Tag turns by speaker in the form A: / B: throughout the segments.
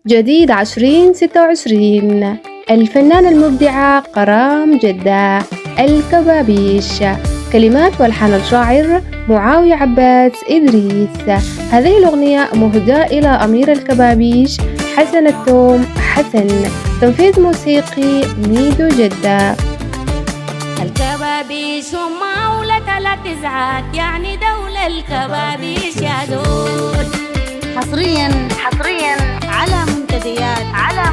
A: جديد 2026. الفنانة المبدعة قرام جدة. الكبابيش. كلمات والحان الشاعر معاوية عباس إدريس. هذه الأغنية مهداة إلى أمير الكبابيش حسن التوم حسن. تنفيذ موسيقي ميدو جدة.
B: الكبابيش هم أولى 3 ساعات، يعني دولة الكبابيش يا زول.
C: حصريا على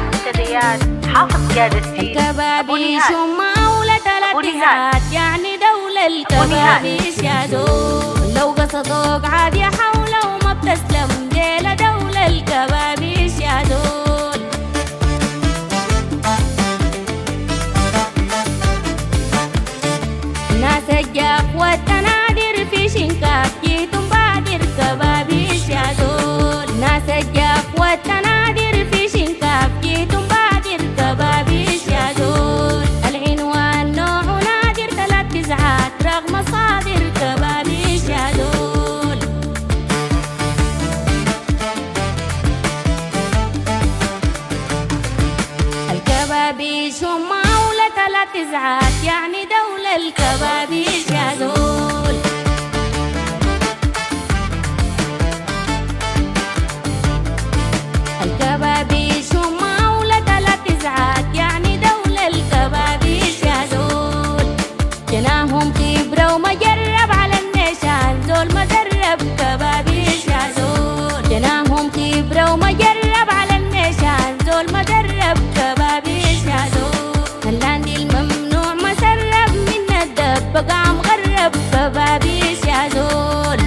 C: منتديات حافظ قادسي.
B: الكبابيش هم أولى 3 ساعات، يعني دولة الكبابيش يا زول. لو قصدوك عاد يا حولة وما بتسلم، ديلة دولة الكبابيش يا زول. ناس الجاف والتنادر في شنكاف، جيتم بادر كبابيش يا زول. ناس الجاف والتنادر في شنكاف، جيتم بادر كبابيش يا زول. العنوان نوع نادر 3 ساعات، رغم صادر كبابيش يا زول. الكبابيش هم أولى 3 ساعات، يعني دولة الكبابيش يا زول. الكبابيش هم أولى 3 ساعات، يعني دولة الكبابيش يا زول. جناهم خبرة وما جرب على النشان، زول ما درب كبابيش يا زول. جناهم خبرة وما جرب على النشان، زول ما درب كبابيش يا زول. اللاندي الممنوع ما سرب من الدب، بقى مغرب كبابيش يا زول.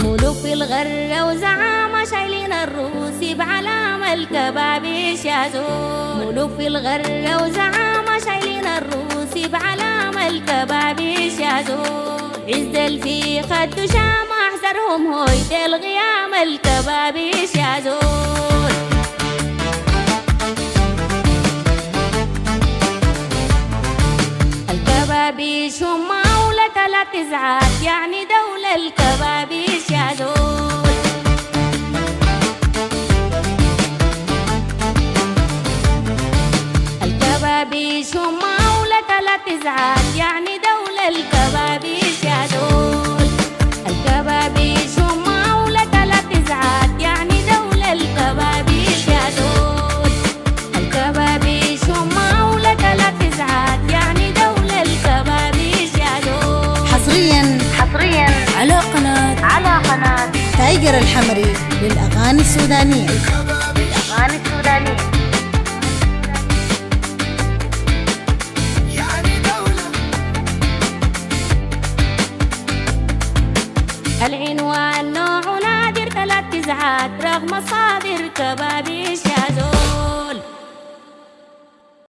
B: ملوك في الغرة وزعامة شايلين الروس بعلامة الكبابيش يا زول. ملوك في الغرة وزعامة شايلين الروس بعلامة الكبابيش يا زول. عز الفي خدوا شام احذرهم هويت الغيام الكبابيش يا زول. الكبابيش هم أولى 3 ساعات، يعني دولة الكبابيش يا زول. الكبابيش هم أولى 3 ساعات، يعني دولة الكبابيش يا زول. الكبابيش هم أولى 3 ساعات، يعني دولة الكبابيش يا زول. الكبابيش هم أولى 3 ساعات، يعني دولة الكبابيش يا زول.
C: حصريا
B: على قناة
C: تايجر الحمري للأغاني السودانية.
B: العنوان نوع نادر 3 ساعات، رغم صادر كبابيش يا زول.